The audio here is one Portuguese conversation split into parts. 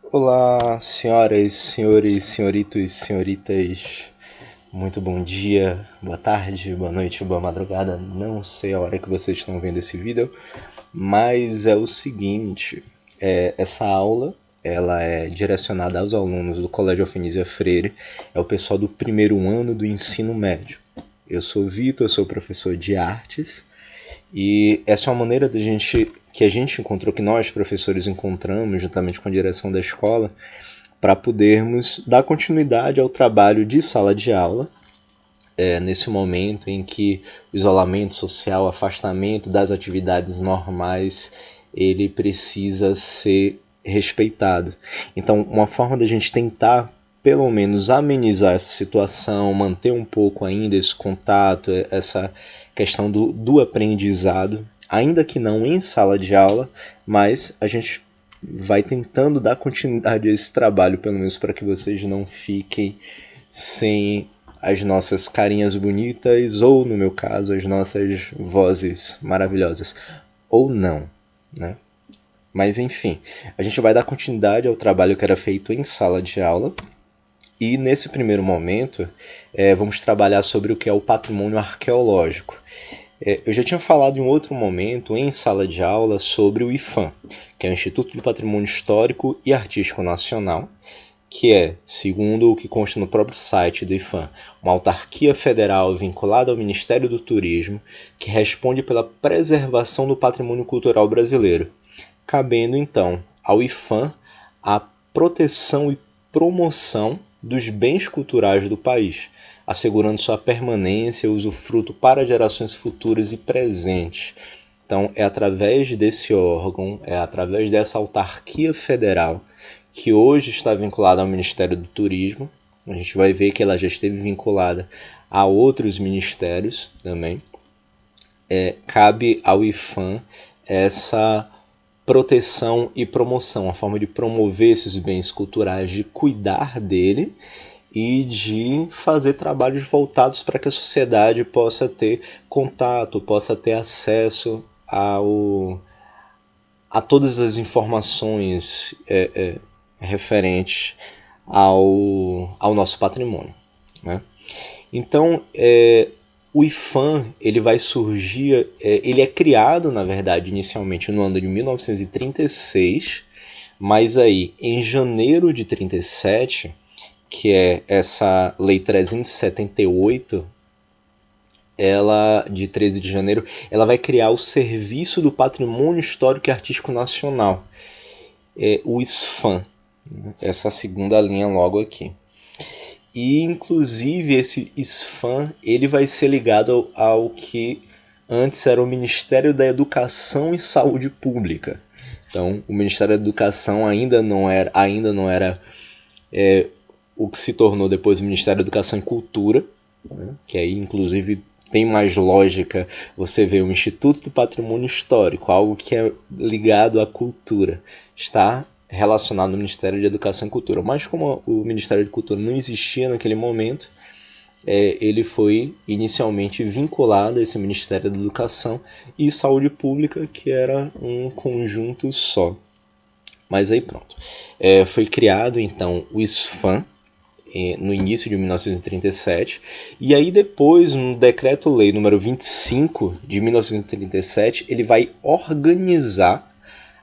Olá, senhoras, senhores, senhoritos, senhoritas. Muito bom dia, boa tarde, boa noite, boa madrugada. Não sei a hora que vocês estão vendo esse vídeo, mas é o seguinte: essa aula ela é direcionada aos alunos do Colégio Alfenísia Freire, é o pessoal do primeiro ano do ensino médio. Eu sou o Vitor, sou professor de artes e essa é uma maneira que a gente encontrou, que nós professores encontramos juntamente com a direção da escola, para podermos dar continuidade ao trabalho de sala de aula, nesse momento em que o isolamento social, o afastamento das atividades normais, ele precisa ser respeitado. Então, uma forma da gente tentar pelo menos amenizar essa situação, manter um pouco ainda esse contato, essa questão do aprendizado, ainda que não em sala de aula, mas a gente vai tentando dar continuidade a esse trabalho, pelo menos para que vocês não fiquem sem as nossas carinhas bonitas, ou no meu caso, as nossas vozes maravilhosas, ou não, né? Mas enfim, a gente vai dar continuidade ao trabalho que era feito em sala de aula, e nesse primeiro momento vamos trabalhar sobre o que é o patrimônio arqueológico. Eu já tinha falado em outro momento, em sala de aula, sobre o IPHAN, que é o Instituto do Patrimônio Histórico e Artístico Nacional, que é, segundo o que consta no próprio site do IPHAN, uma autarquia federal vinculada ao Ministério do Turismo, que responde pela preservação do patrimônio cultural brasileiro, cabendo então ao IPHAN a proteção e promoção dos bens culturais do país, assegurando sua permanência e usufruto para gerações futuras e presentes. Então, é através desse órgão, é através dessa autarquia federal, que hoje está vinculada ao Ministério do Turismo. A gente vai ver que ela já esteve vinculada a outros ministérios também. Cabe ao IPHAN essa proteção e promoção, a forma de promover esses bens culturais, de cuidar dele e de fazer trabalhos voltados para que a sociedade possa ter contato, possa ter acesso a todas as informações referentes ao nosso patrimônio, né? Então, o IPHAN ele vai surgir, ele é criado, na verdade, inicialmente no ano de 1936, mas aí, em janeiro de 1937, que é essa Lei 378, ela, de 13 de janeiro, ela vai criar o Serviço do Patrimônio Histórico e Artístico Nacional, o SFAM, essa segunda linha logo aqui. E, inclusive, esse SFAM ele vai ser ligado ao que antes era o Ministério da Educação e Saúde Pública. Então, o Ministério da Educação ainda não era o que se tornou depois o Ministério da Educação e Cultura, né? Que aí, inclusive, tem mais lógica você ver o Instituto do Patrimônio Histórico, algo que é ligado à cultura, está relacionado ao Ministério de Educação e Cultura. Mas como o Ministério de Cultura não existia naquele momento, ele foi inicialmente vinculado a esse Ministério da Educação e Saúde Pública, que era um conjunto só. Mas aí pronto. Foi criado então o SFAM, no início de 1937, e aí depois, no Decreto-Lei número 25 de 1937, ele vai organizar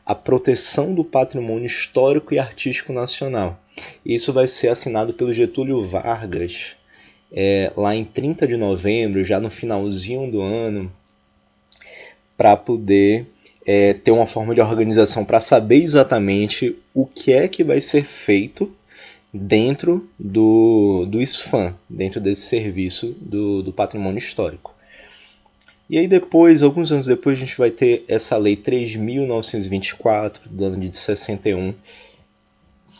a proteção do patrimônio histórico e artístico nacional. Isso vai ser assinado pelo Getúlio Vargas, lá em 30 de novembro, já no finalzinho do ano, para poder ter uma forma de organização para saber exatamente o que é que vai ser feito dentro do SFAM, dentro desse serviço do patrimônio histórico. E aí depois, alguns anos depois, a gente vai ter essa lei 3.924, do ano de 61,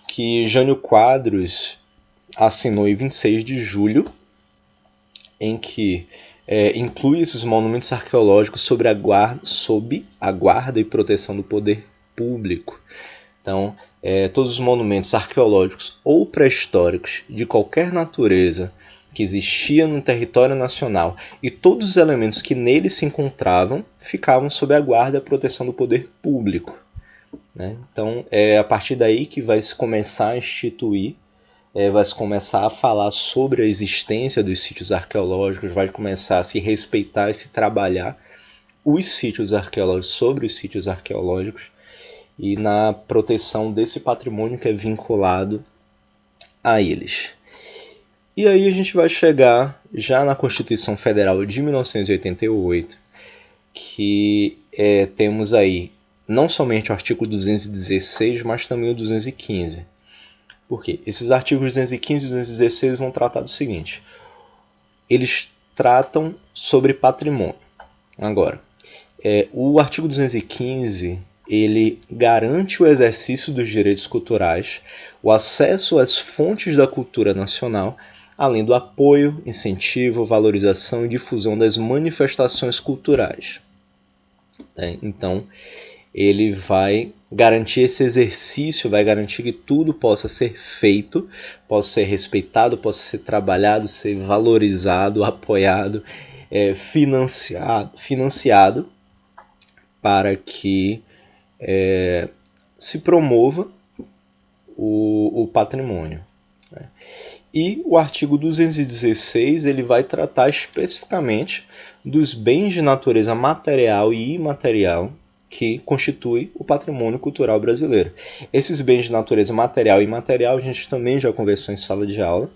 que Jânio Quadros assinou em 26 de julho, em que inclui esses monumentos arqueológicos sob a guarda e proteção do poder público. Então, todos os monumentos arqueológicos ou pré-históricos de qualquer natureza que existia no território nacional e todos os elementos que nele se encontravam ficavam sob a guarda e a proteção do poder público. né? Então é a partir daí que vai se começar a instituir, vai se começar a falar sobre a existência dos sítios arqueológicos, vai começar a se respeitar e se trabalhar os sítios arqueológicos, sobre os sítios arqueológicos e na proteção desse patrimônio que é vinculado a eles. E aí a gente vai chegar já na Constituição Federal de 1988, que temos aí não somente o artigo 216, mas também o 215. Por quê? Esses artigos 215 e 216 vão tratar do seguinte: eles tratam sobre patrimônio. Agora, o artigo 215 ele garante o exercício dos direitos culturais, o acesso às fontes da cultura nacional, além do apoio, incentivo, valorização e difusão das manifestações culturais. Então, ele vai garantir esse exercício, vai garantir que tudo possa ser feito, possa ser respeitado, possa ser trabalhado, ser valorizado, apoiado, financiado para que se promova o patrimônio. E o artigo 216 ele vai tratar especificamente dos bens de natureza material e imaterial que constitui o patrimônio cultural brasileiro. Esses bens de natureza material e imaterial a gente também já conversou em sala de aula.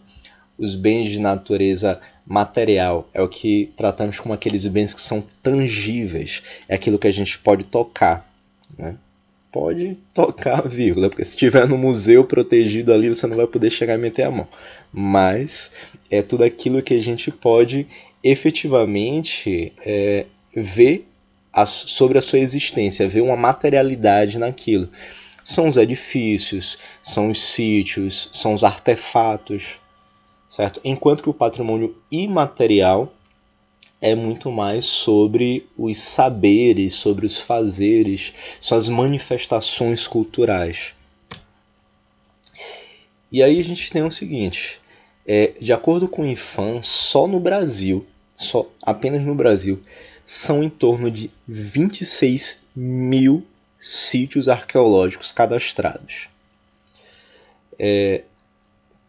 Os bens de natureza material é o que tratamos como aqueles bens que são tangíveis, é aquilo que a gente pode tocar, né? Pode tocar, vírgula, porque se estiver no museu protegido ali você não vai poder chegar e meter a mão. Mas é tudo aquilo que a gente pode efetivamente ver sobre a sua existência, ver uma materialidade naquilo. São os edifícios, são os sítios, são os artefatos, certo? Enquanto que o patrimônio imaterial é muito mais sobre os saberes, sobre os fazeres, são as manifestações culturais. E aí a gente tem o seguinte, de acordo com o IPHAN, só no Brasil, apenas no Brasil, são em torno de 26 mil sítios arqueológicos cadastrados.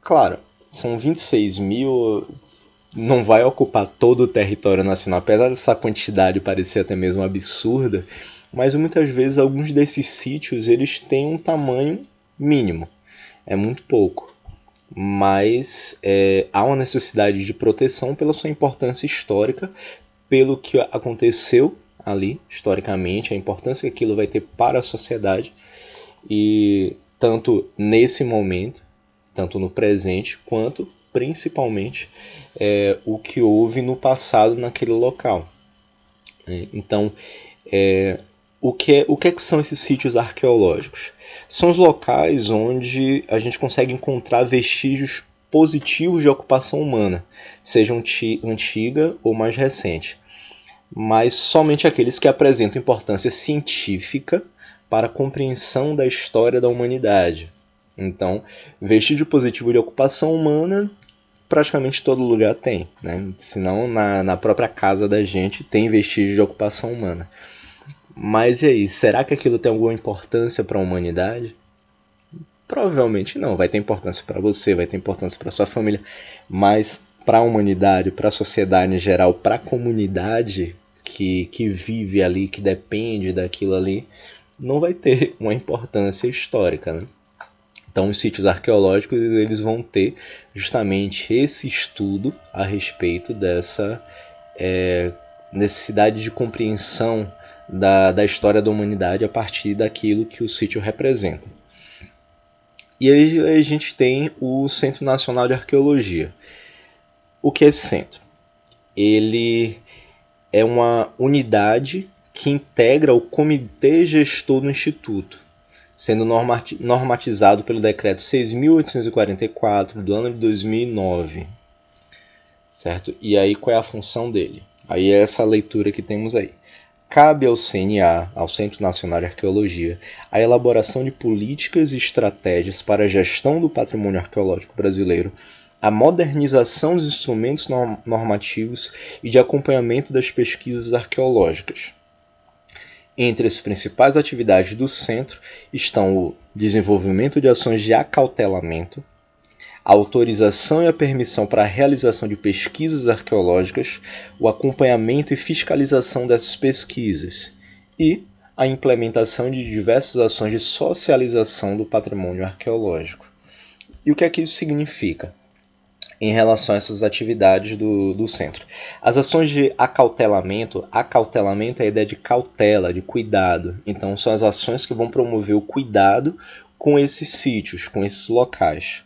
Claro, são 26 mil, não vai ocupar todo o território nacional, apesar dessa quantidade parecer até mesmo absurda, mas muitas vezes alguns desses sítios eles têm um tamanho mínimo, é muito pouco, mas há uma necessidade de proteção pela sua importância histórica, pelo que aconteceu ali historicamente, a importância que aquilo vai ter para a sociedade, e tanto nesse momento, tanto no presente, quanto principalmente o que houve no passado naquele local. Então, o que são esses sítios arqueológicos? São os locais onde a gente consegue encontrar vestígios positivos de ocupação humana, seja antiga ou mais recente, mas somente aqueles que apresentam importância científica para a compreensão da história da humanidade. Então, vestígio positivo de ocupação humana, praticamente todo lugar tem, né? Senão na própria casa da gente tem vestígio de ocupação humana. Mas e aí, será que aquilo tem alguma importância para a humanidade? Provavelmente não, vai ter importância para você, vai ter importância para sua família, mas para a humanidade, para a sociedade em geral, para a comunidade que vive ali, que depende daquilo ali, não vai ter uma importância histórica, né? Então, os sítios arqueológicos eles vão ter justamente esse estudo a respeito dessa necessidade de compreensão da história da humanidade a partir daquilo que o sítio representa. E aí a gente tem o Centro Nacional de Arqueologia. O que é esse centro? Ele é uma unidade que integra o comitê gestor do Instituto, sendo normatizado pelo Decreto 6.844 do ano de 2009. Certo? E aí qual é a função dele? Aí é essa leitura que temos aí. Cabe ao CNA, ao Centro Nacional de Arqueologia, a elaboração de políticas e estratégias para a gestão do patrimônio arqueológico brasileiro, a modernização dos instrumentos normativos e de acompanhamento das pesquisas arqueológicas. Entre as principais atividades do centro estão o desenvolvimento de ações de acautelamento, a autorização e a permissão para a realização de pesquisas arqueológicas, o acompanhamento e fiscalização dessas pesquisas e a implementação de diversas ações de socialização do patrimônio arqueológico. E o que é que isso significa em relação a essas atividades do centro? As ações de acautelamento é a ideia de cautela, de cuidado. Então são as ações que vão promover o cuidado com esses sítios, com esses locais.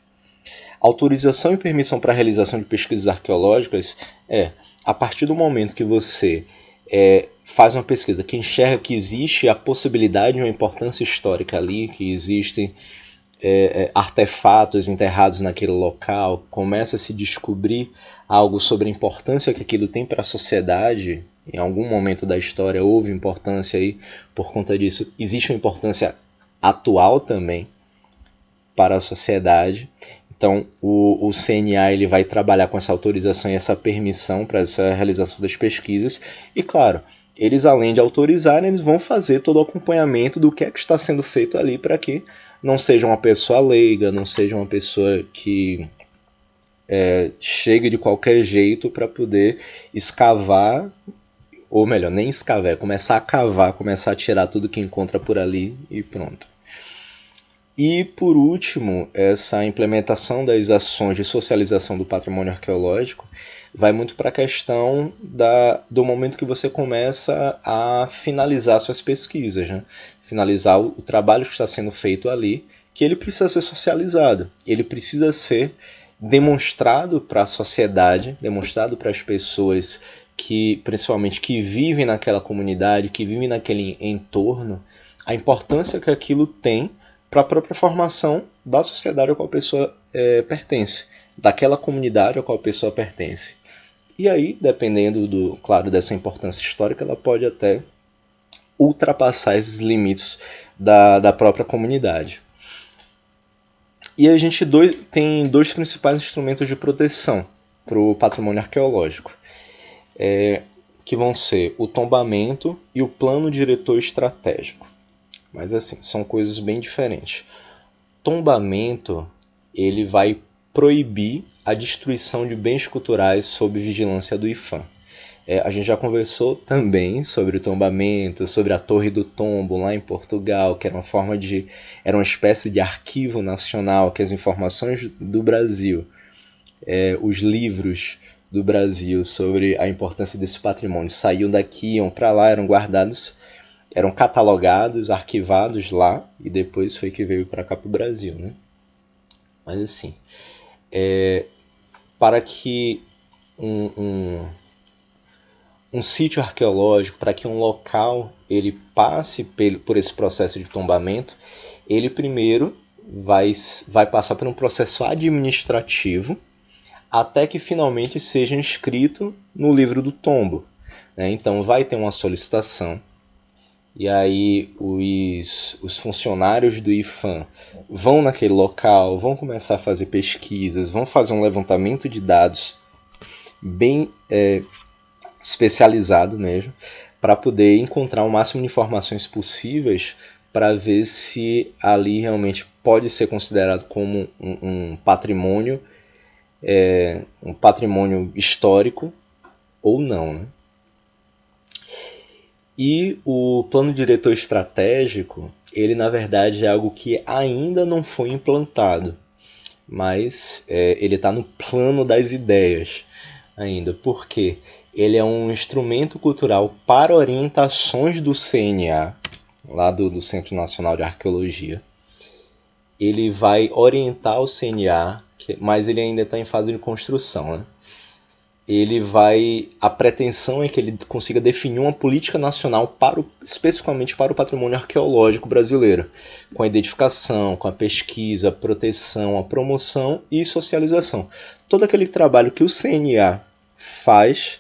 Autorização e permissão para a realização de pesquisas arqueológicas é, a partir do momento que você faz uma pesquisa que enxerga que existe a possibilidade de uma importância histórica ali, que existem artefatos enterrados naquele local, começa a se descobrir algo sobre a importância que aquilo tem para a sociedade. Em algum momento da história houve importância aí, por conta disso existe uma importância atual também para a sociedade. Então o CNA ele vai trabalhar com essa autorização e essa permissão para essa realização das pesquisas e, claro, eles além de autorizarem, eles vão fazer todo o acompanhamento do que é que está sendo feito ali para que não seja uma pessoa leiga, não seja uma pessoa que chegue de qualquer jeito para poder escavar, ou melhor, nem escavar, começar a cavar, começar a tirar tudo que encontra por ali e pronto. E, por último, essa implementação das ações de socialização do patrimônio arqueológico vai muito para a questão do momento que você começa a finalizar suas pesquisas, né? Finalizar o trabalho que está sendo feito ali, que ele precisa ser socializado, ele precisa ser demonstrado para a sociedade, demonstrado para as pessoas que, principalmente, que vivem naquela comunidade, que vivem naquele entorno, a importância que aquilo tem para a própria formação da sociedade a qual a pessoa pertence, daquela comunidade a qual a pessoa pertence. E aí, dependendo, claro, dessa importância histórica, ela pode até ultrapassar esses limites da própria comunidade. E a gente tem dois principais instrumentos de proteção para o patrimônio arqueológico, que vão ser o tombamento e o plano diretor estratégico. Mas assim, são coisas bem diferentes. Tombamento, ele vai proibir a destruição de bens culturais sob vigilância do IPHAN. A gente já conversou também sobre o tombamento, sobre a Torre do Tombo lá em Portugal, que era uma espécie de arquivo nacional, que as informações do Brasil, os livros do Brasil sobre a importância desse patrimônio saíam daqui, iam para lá, eram guardados, eram catalogados, arquivados lá, e depois foi que veio para cá para o Brasil, né? Mas assim, para que um sítio arqueológico, para que um local ele passe por esse processo de tombamento, ele primeiro vai passar por um processo administrativo até que finalmente seja inscrito no livro do tombo, né? Então vai ter uma solicitação, e aí os funcionários do IPHAN vão naquele local, vão começar a fazer pesquisas, vão fazer um levantamento de dados bem especializado mesmo, para poder encontrar o máximo de informações possíveis para ver se ali realmente pode ser considerado como um patrimônio histórico ou não, né? E o plano diretor estratégico, ele na verdade é algo que ainda não foi implantado, mas ele está no plano das ideias ainda, porque ele é um instrumento cultural para orientações do CNA, lá do Centro Nacional de Arqueologia. Ele vai orientar o CNA, mas ele ainda está em fase de construção, né? A pretensão é que ele consiga definir uma política nacional especificamente para o patrimônio arqueológico brasileiro, com a identificação, com a pesquisa, a proteção, a promoção e socialização. Todo aquele trabalho que o CNA faz,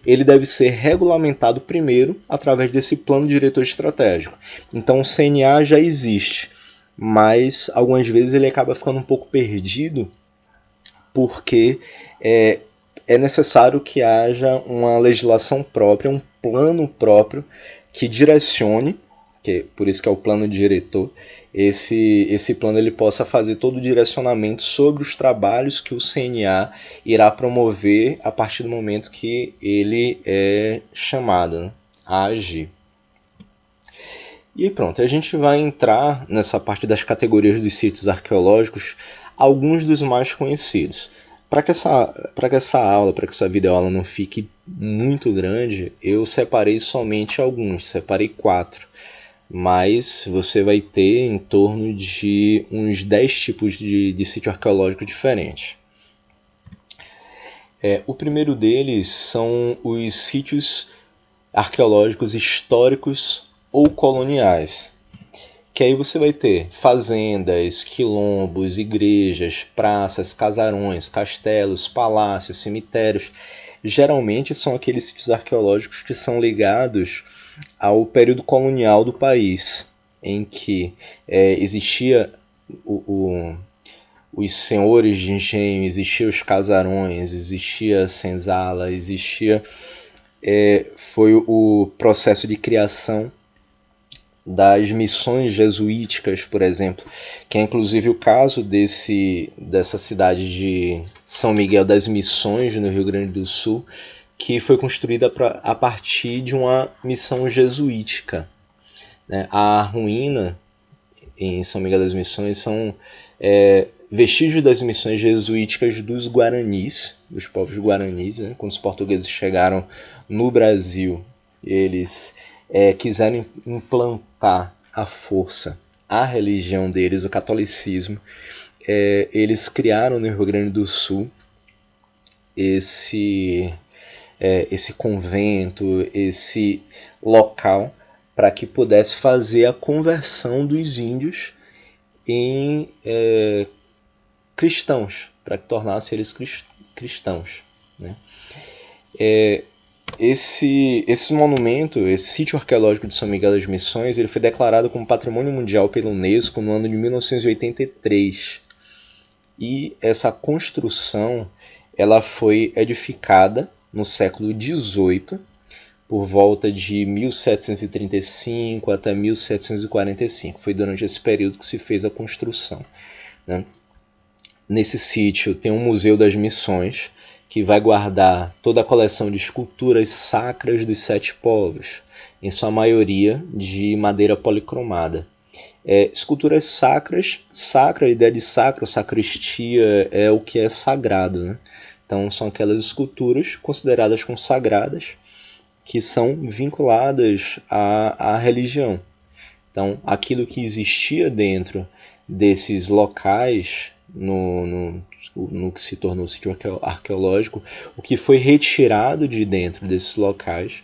ele deve ser regulamentado primeiro através desse plano diretor estratégico. Então o CNA já existe, mas algumas vezes ele acaba ficando um pouco perdido, porque é necessário que haja uma legislação própria, um plano próprio que direcione, que por isso que é o plano diretor, esse plano ele possa fazer todo o direcionamento sobre os trabalhos que o CNA irá promover a partir do momento que ele é chamado, né, a agir. E pronto, a gente vai entrar nessa parte das categorias dos sítios arqueológicos, alguns dos mais conhecidos. Para que essa videoaula não fique muito grande, eu separei somente alguns, separei 4. Mas você vai ter em torno de uns 10 tipos de sítio arqueológico diferentes. O primeiro deles são os sítios arqueológicos históricos ou coloniais, que aí você vai ter fazendas, quilombos, igrejas, praças, casarões, castelos, palácios, cemitérios. Geralmente são aqueles sítios arqueológicos que são ligados ao período colonial do país, em que existia os senhores de engenho, existiam os casarões, existia a senzala, foi o processo de criação das missões jesuíticas, por exemplo, que é inclusive o caso dessa cidade de São Miguel das Missões, no Rio Grande do Sul, que foi construída a partir de uma missão jesuítica. A ruína em São Miguel das Missões são vestígios das missões jesuíticas dos Guaranis, dos povos Guaranis, né? Quando os portugueses chegaram no Brasil, eles quiseram implantar à força a religião deles, o catolicismo. Eles criaram no Rio Grande do Sul esse convento, esse local, para que pudesse fazer a conversão dos índios em cristãos, para que tornassem eles cristãos, né? Esse monumento, esse sítio arqueológico de São Miguel das Missões, ele foi declarado como Patrimônio Mundial pela Unesco no ano de 1983. E essa construção ela foi edificada no século XVIII, por volta de 1735 até 1745. Foi durante esse período que se fez a construção, né? Nesse sítio tem um Museu das Missões, que vai guardar toda a coleção de esculturas sacras dos 7 povos, em sua maioria de madeira policromada. Esculturas sacras, a ideia de sacro, sacristia, é o que é sagrado, né? Então são aquelas esculturas consideradas consagradas, que são vinculadas à religião. Então aquilo que existia dentro desses locais, no que se tornou sítio arqueológico, o que foi retirado de dentro desses locais,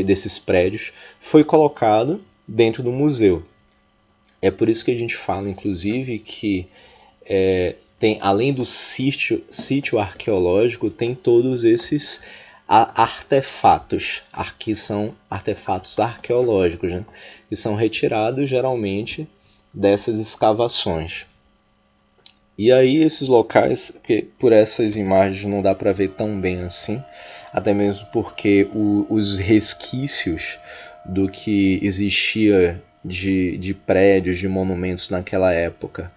desses prédios, foi colocado dentro do museu. É por isso que a gente fala, inclusive, que tem, além do sítio arqueológico, tem todos esses artefatos, que são artefatos arqueológicos, né? Que são retirados geralmente dessas escavações. E aí esses locais, que por essas imagens não dá para ver tão bem assim, até mesmo porque os resquícios do que existia de prédios, de monumentos naquela época,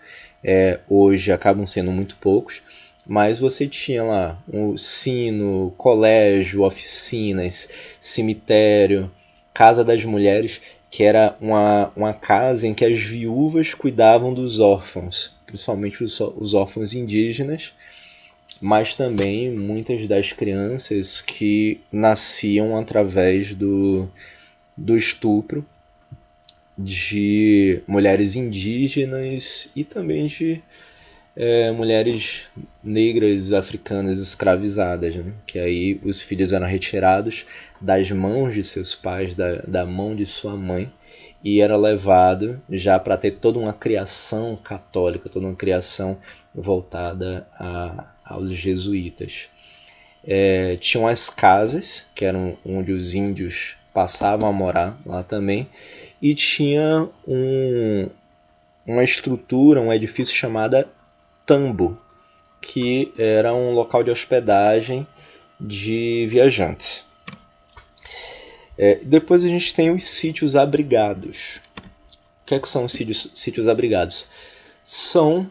hoje acabam sendo muito poucos, mas você tinha lá um sino, colégio, oficinas, cemitério, casa das mulheres, que era uma casa em que as viúvas cuidavam dos órfãos, principalmente os órfãos indígenas, mas também muitas das crianças que nasciam através do estupro de mulheres indígenas e também de mulheres negras africanas escravizadas, né? Que aí os filhos eram retirados das mãos de seus pais, da mão de sua mãe, e era levado já para ter toda uma criação católica, toda uma criação voltada aos jesuítas. Tinham as casas, que eram onde os índios passavam a morar lá também, e tinha uma estrutura, um edifício chamado tambo, que era um local de hospedagem de viajantes. Depois a gente tem os sítios abrigados. O que é que são os sítios abrigados? São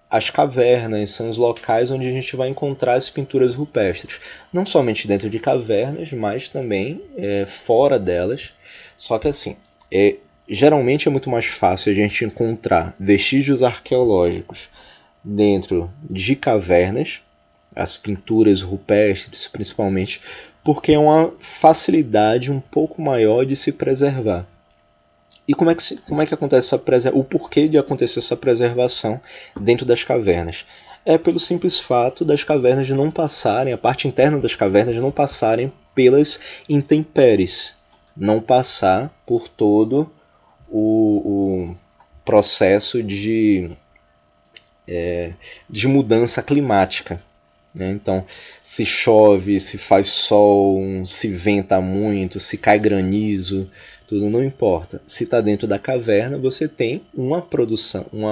as cavernas, são os locais onde a gente vai encontrar as pinturas rupestres. Não somente dentro de cavernas, mas também fora delas. Só que assim, geralmente é muito mais fácil a gente encontrar vestígios arqueológicos dentro de cavernas, as pinturas rupestres principalmente, porque é uma facilidade um pouco maior de se preservar. E como é que acontece o porquê de acontecer essa preservação dentro das cavernas? É pelo simples fato das cavernas não passarem, a parte interna das cavernas não passarem pelas intempéries, não passar por todo o processo de mudança climática. Então, se chove, se faz sol, se venta muito, se cai granizo, tudo não importa. Se está dentro da caverna, você tem uma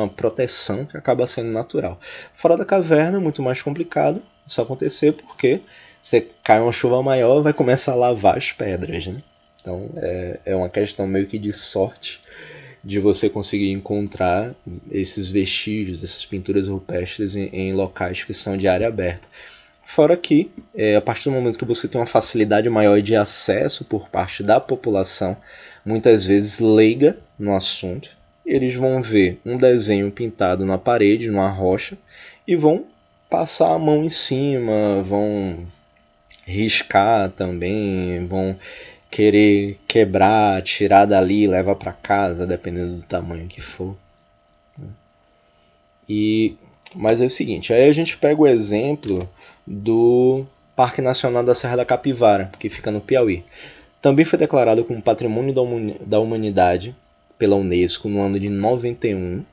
proteção que acaba sendo natural. Fora da caverna, muito mais complicado isso acontecer, porque você cai uma chuva maior, vai começar a lavar as pedras. Né? Então, é uma questão meio que de sorte de você conseguir encontrar esses vestígios, essas pinturas rupestres em locais que são de área aberta. Fora que, a partir do momento que você tem uma facilidade maior de acesso por parte da população, muitas vezes leiga no assunto, eles vão ver um desenho pintado na parede, numa rocha, e vão passar a mão em cima, vão riscar também, vão querer quebrar, tirar dali, levar para casa, dependendo do tamanho que for. Mas é o seguinte, aí a gente pega o exemplo do Parque Nacional da Serra da Capivara, que fica no Piauí. Também foi declarado como Patrimônio da Humanidade pela Unesco no ano de 91.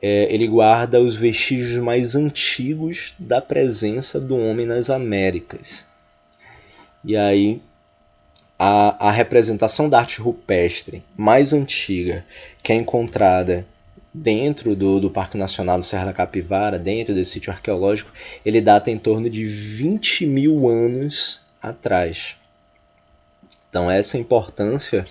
Ele guarda os vestígios mais antigos da presença do homem nas Américas. E aí, a representação da arte rupestre mais antiga, que é encontrada dentro do Parque Nacional do Serra da Capivara, dentro desse sítio arqueológico, ele data em torno de 20 mil anos atrás. Então, essa é a importância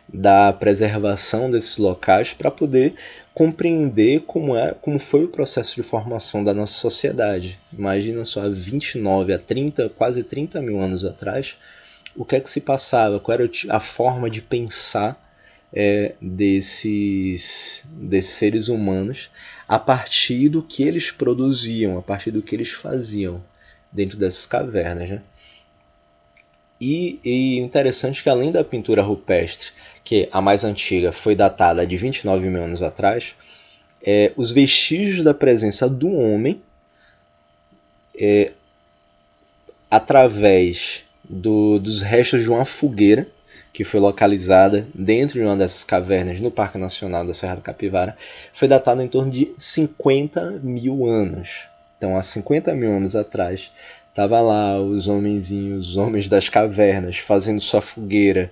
da preservação desses locais para poder compreender como foi o processo de formação da nossa sociedade. Imagina só, há 29 a 30, quase 30 mil anos atrás, o que é que se passava, qual era a forma de pensar desses seres humanos a partir do que eles produziam, a partir do que eles faziam dentro dessas cavernas. Né? E interessante que além da pintura rupestre, que a mais antiga foi datada de 29 mil anos atrás, os vestígios da presença do homem através dos restos de uma fogueira que foi localizada dentro de uma dessas cavernas no Parque Nacional da Serra da Capivara, foi datada em torno de 50 mil anos. Então, há 50 mil anos atrás, estavam lá os homens das cavernas, fazendo sua fogueira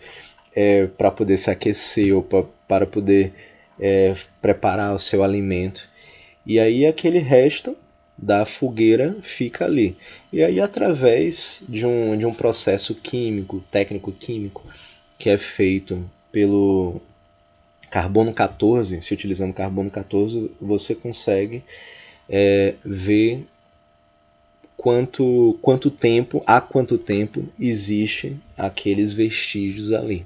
para poder se aquecer ou para poder preparar o seu alimento. E aí aquele resto da fogueira fica ali. E aí, através de um processo químico, técnico-químico, que é feito pelo carbono 14, se utilizando carbono 14, você consegue ver há quanto tempo existe aqueles vestígios ali.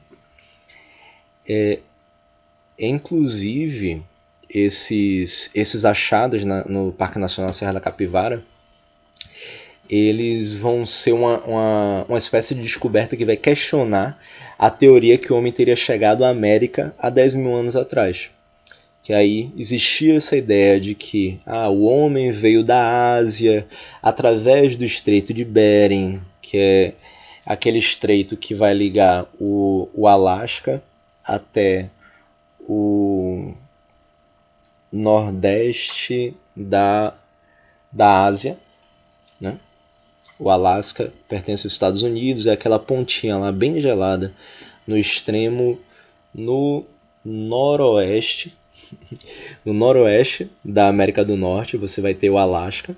Inclusive, esses achados no Parque Nacional Serra da Capivara, eles vão ser uma espécie de descoberta que vai questionar a teoria que o homem teria chegado à América há 10 mil anos atrás. Que aí existia essa ideia de que o homem veio da Ásia através do Estreito de Bering, que é aquele estreito que vai ligar o Alasca até o nordeste da Ásia, né? O Alasca pertence aos Estados Unidos, é aquela pontinha lá bem gelada no extremo no noroeste da América do Norte. Você vai ter o Alasca,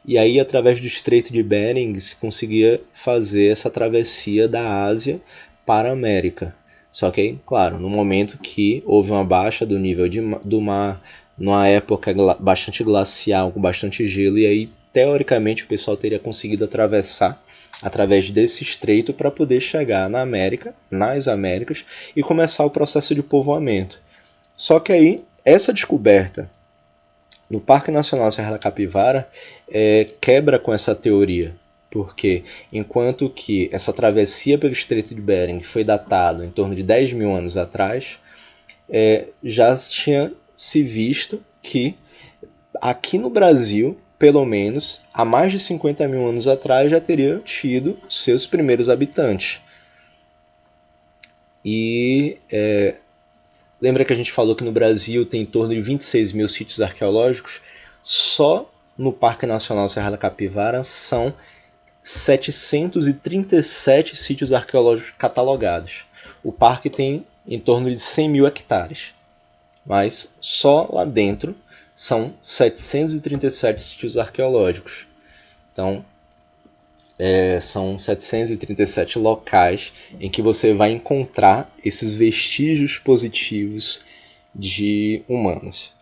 E aí, através do Estreito de Bering, se conseguia fazer essa travessia da Ásia para a América. Só que, claro, no momento que houve uma baixa do nível do mar, numa época bastante glacial, com bastante gelo, e aí, teoricamente, o pessoal teria conseguido atravessar através desse estreito para poder chegar na América, nas Américas, e começar o processo de povoamento. Só que aí, essa descoberta no Parque Nacional Serra da Capivara quebra com essa teoria, porque enquanto que essa travessia pelo Estreito de Bering foi datado em torno de 10 mil anos atrás, já tinha se visto que aqui no Brasil, pelo menos, há mais de 50 mil anos atrás, já teria tido seus primeiros habitantes. E lembra que a gente falou que no Brasil tem em torno de 26 mil sítios arqueológicos? Só no Parque Nacional Serra da Capivara são 737 sítios arqueológicos catalogados. O parque tem em torno de 100 mil hectares, mas só lá dentro são 737 sítios arqueológicos. Então, são 737 locais em que você vai encontrar esses vestígios positivos de humanos.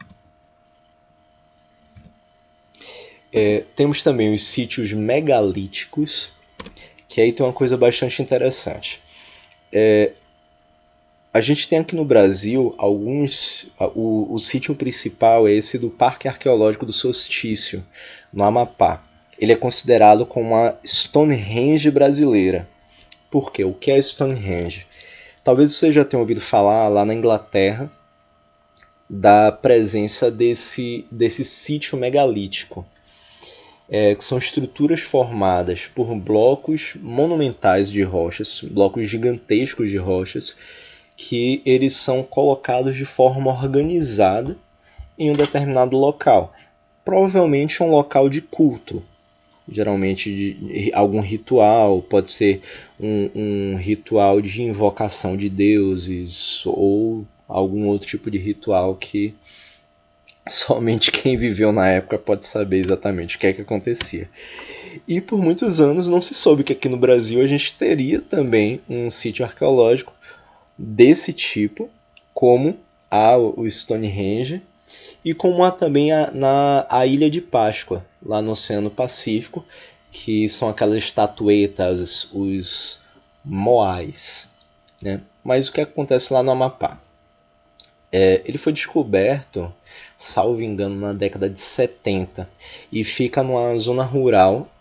Temos também os sítios megalíticos, que aí tem uma coisa bastante interessante. A gente tem aqui no Brasil o sítio principal é esse do Parque Arqueológico do Solstício, no Amapá. Ele é considerado como a Stonehenge brasileira. Por quê? O que é Stonehenge? Talvez você já tenha ouvido falar lá na Inglaterra da presença desse sítio megalítico. Que são estruturas formadas por blocos monumentais de rochas, blocos gigantescos de rochas, que eles são colocados de forma organizada em um determinado local. Provavelmente um local de culto, geralmente de algum ritual, pode ser um ritual de invocação de deuses ou algum outro tipo de ritual que somente quem viveu na época pode saber exatamente o que é que acontecia. E por muitos anos não se soube que aqui no Brasil a gente teria também um sítio arqueológico desse tipo, como o Stonehenge, e como há também a Ilha de Páscoa, lá no Oceano Pacífico, que são aquelas estatuetas, os moais. Né? Mas o que acontece lá no Amapá? Ele foi descoberto, salvo engano, na década de 70 e fica numa zona rural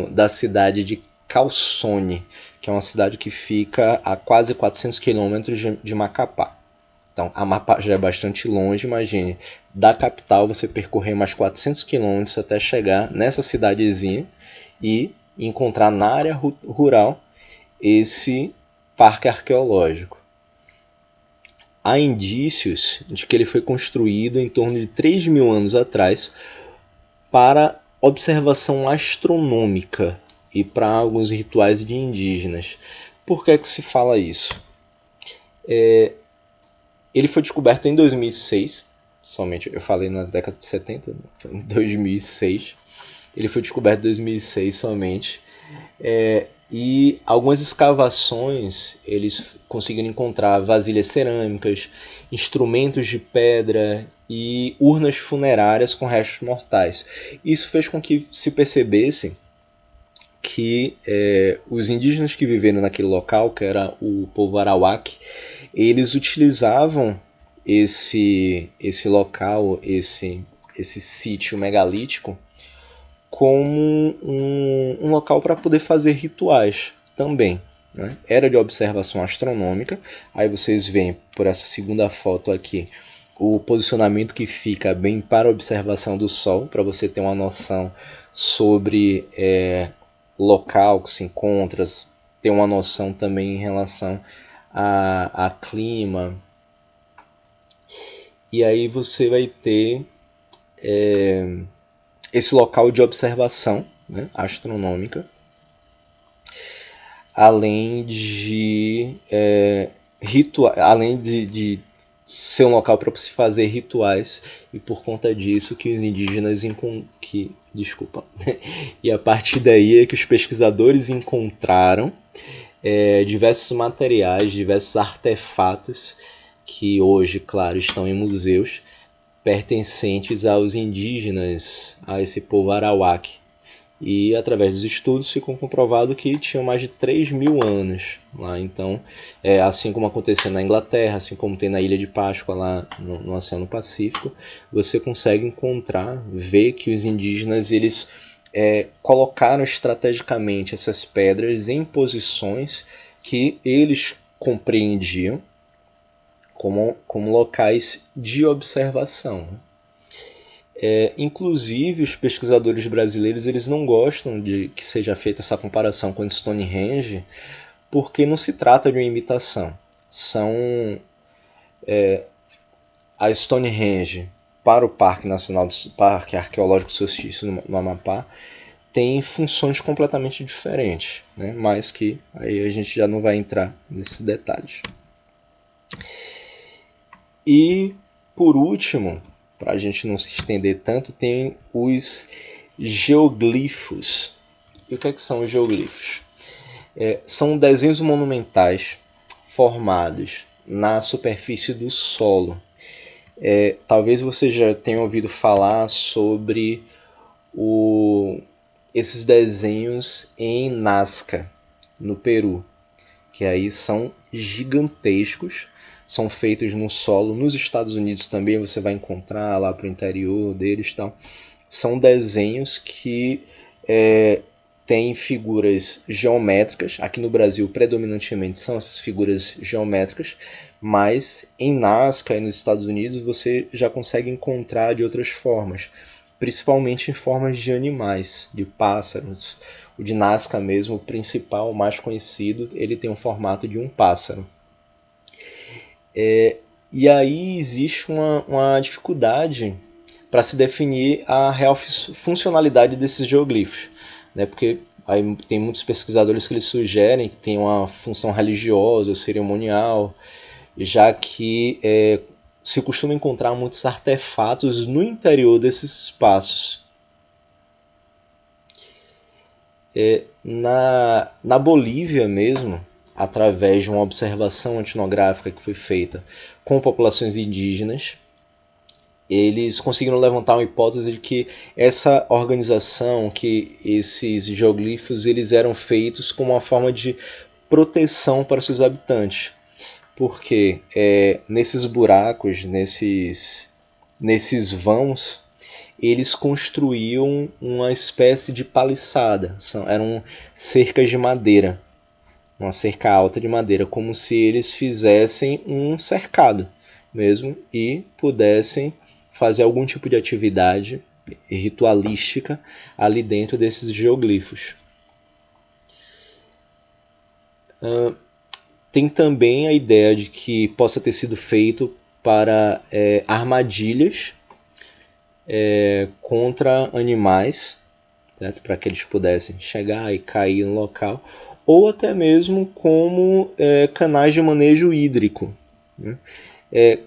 da cidade de Calçone, que é uma cidade que fica a quase 400 quilômetros de Macapá. Então, Amapá já é bastante longe, imagine, da capital você percorrer mais 400 quilômetros até chegar nessa cidadezinha e encontrar na área rural esse parque arqueológico. Há indícios de que ele foi construído em torno de 3 mil anos atrás para observação astronômica e para alguns rituais de indígenas. Por que se fala isso? Ele foi descoberto em 2006, somente, eu falei na década de 70, foi em 2006. Ele foi descoberto em 2006 somente. E algumas escavações eles conseguiram encontrar vasilhas cerâmicas, instrumentos de pedra e urnas funerárias com restos mortais. Isso fez com que se percebesse que os indígenas que viveram naquele local, que era o povo Arawak, eles utilizavam esse local, esse sítio megalítico, como um local para poder fazer rituais também. Né? Era de observação astronômica. Aí vocês veem por essa segunda foto aqui o posicionamento que fica bem para a observação do Sol, para você ter uma noção sobre local que se encontra, ter uma noção também em relação a clima. E aí você vai ter esse local de observação, né, astronômica, além de ser um local para se fazer rituais, e por conta disso que os indígenas e a partir daí é que os pesquisadores encontraram diversos materiais, diversos artefatos que hoje, claro, estão em museus pertencentes aos indígenas, a esse povo arawak. E através dos estudos ficou comprovado que tinham mais de 3.000 anos lá. Então, assim como aconteceu na Inglaterra, assim como tem na Ilha de Páscoa lá no Oceano Pacífico, você consegue encontrar, ver que os indígenas eles colocaram estrategicamente essas pedras em posições que eles compreendiam como locais de observação. Inclusive, os pesquisadores brasileiros eles não gostam de que seja feita essa comparação com Stonehenge, porque não se trata de uma imitação. A Stonehenge, para o Parque Nacional, Parque Arqueológico do Solstício no Amapá, tem funções completamente diferentes, né? Mas que aí a gente já não vai entrar nesses detalhes. E, por último, para a gente não se estender tanto, tem os geoglifos. E o que são os geoglifos? São desenhos monumentais formados na superfície do solo. Talvez você já tenha ouvido falar sobre esses desenhos em Nazca, no Peru, que aí são gigantescos, são feitos no solo. Nos Estados Unidos também você vai encontrar lá para o interior deles. Tal. São desenhos que têm figuras geométricas. Aqui no Brasil, predominantemente, são essas figuras geométricas, mas em Nazca e nos Estados Unidos você já consegue encontrar de outras formas, principalmente em formas de animais, de pássaros. O de Nazca mesmo, o principal, o mais conhecido, ele tem um formato de um pássaro. E aí existe uma dificuldade para se definir a real funcionalidade desses geoglifos, né? Porque aí tem muitos pesquisadores que eles sugerem que tem uma função religiosa, cerimonial, já que se costuma encontrar muitos artefatos no interior desses espaços. Na Bolívia mesmo, através de uma observação etnográfica que foi feita com populações indígenas, eles conseguiram levantar uma hipótese de que essa organização, que esses geoglifos, eles eram feitos como uma forma de proteção para seus habitantes. Porque nesses buracos, nesses vãos, eles construíam uma espécie de paliçada. Eram cercas de madeira, uma cerca alta de madeira, como se eles fizessem um cercado mesmo e pudessem fazer algum tipo de atividade ritualística ali dentro desses geoglifos. Tem também a ideia de que possa ter sido feito para armadilhas contra animais, certo? Para que eles pudessem chegar e cair no local, ou até mesmo como canais de manejo hídrico, né?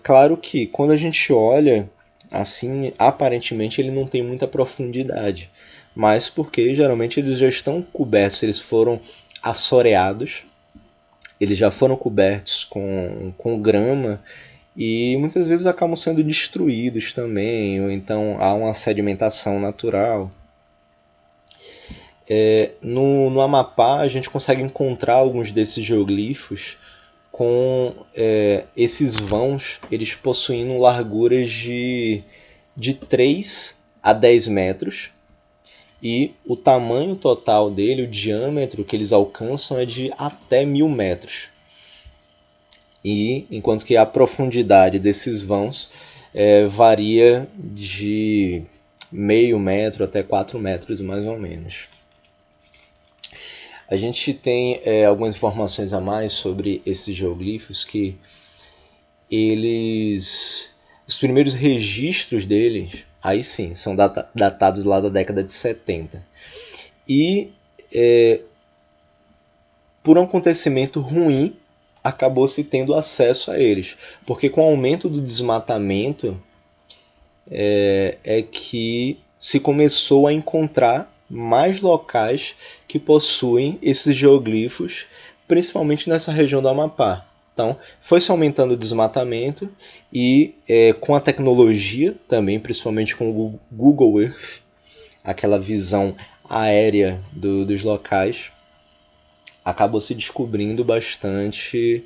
Claro que quando a gente olha assim, aparentemente ele não tem muita profundidade, mas porque geralmente eles já estão cobertos, eles foram assoreados, eles já foram cobertos com grama e muitas vezes acabam sendo destruídos também, ou então há uma sedimentação natural. No Amapá a gente consegue encontrar alguns desses geoglifos com esses vãos, eles possuindo larguras de 3 a 10 metros, e o tamanho total dele, o diâmetro que eles alcançam é de até 1.000 metros. E enquanto que a profundidade desses vãos varia de meio metro até 4 metros mais ou menos. A gente tem algumas informações a mais sobre esses geoglifos, que os primeiros registros deles, aí sim, são datados lá da década de 70. E por um acontecimento ruim, acabou se tendo acesso a eles. Porque com o aumento do desmatamento é que se começou a encontrar mais locais que possuem esses geoglifos, principalmente nessa região do Amapá. Então, foi se aumentando o desmatamento e com a tecnologia também, principalmente com o Google Earth, aquela visão aérea dos locais, acabou se descobrindo bastante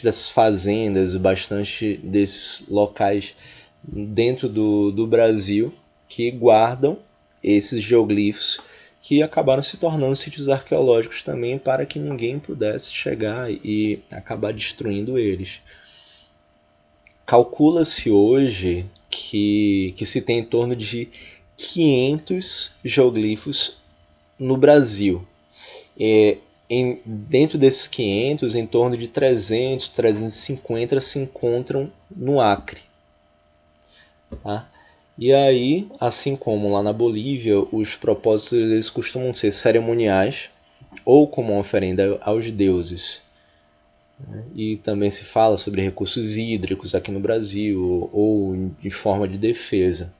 dessas fazendas, bastante desses locais dentro do Brasil que guardam esses geoglifos, que acabaram se tornando sítios arqueológicos também, para que ninguém pudesse chegar e acabar destruindo eles. Calcula-se hoje que se tem em torno de 500 geoglifos no Brasil. Dentro desses 500, em torno de 300, 350 se encontram no Acre. Tá? E aí, assim como lá na Bolívia, os propósitos eles costumam ser cerimoniais ou como uma oferenda aos deuses. E também se fala sobre recursos hídricos aqui no Brasil ou de forma de defesa.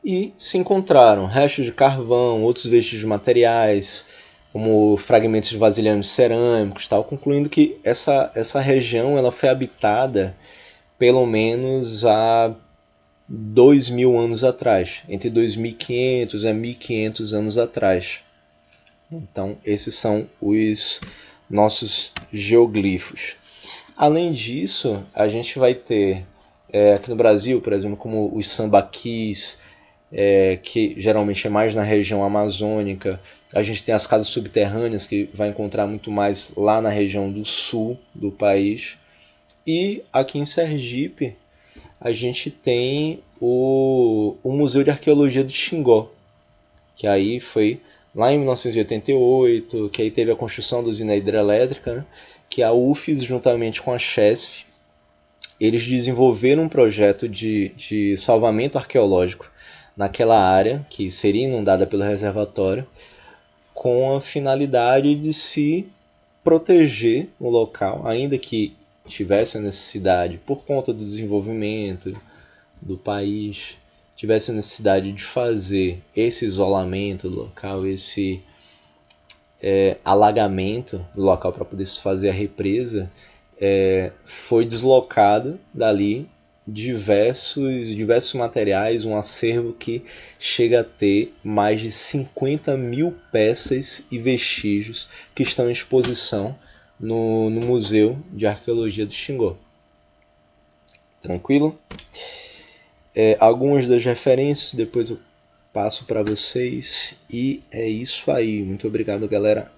E se encontraram restos de carvão, outros vestígios de materiais, como fragmentos de vasilhames cerâmicos, tal, concluindo que essa região ela foi habitada pelo menos há 2.000 anos atrás, entre 2.500 a 1.500 anos atrás. Então, esses são os nossos geoglifos. Além disso, a gente vai ter aqui no Brasil, por exemplo, como os sambaquis, que geralmente é mais na região amazônica. A gente tem as casas subterrâneas, que vai encontrar muito mais lá na região do sul do país. E aqui em Sergipe, a gente tem o Museu de Arqueologia do Xingó, que aí foi lá em 1988, que aí teve a construção da usina hidrelétrica, né? Que a UFES, juntamente com a CHESF, eles desenvolveram um projeto de salvamento arqueológico naquela área, que seria inundada pelo reservatório, com a finalidade de se proteger o local, ainda que tivesse a necessidade, por conta do desenvolvimento do país, tivesse a necessidade de fazer esse isolamento do local, esse alagamento do local para poder se fazer a represa, foi deslocado dali diversos materiais, um acervo que chega a ter mais de 50.000 peças e vestígios que estão em exposição no Museu de Arqueologia do Xingó. Tranquilo? Algumas das referências depois eu passo para vocês, e é isso aí. Muito obrigado, galera.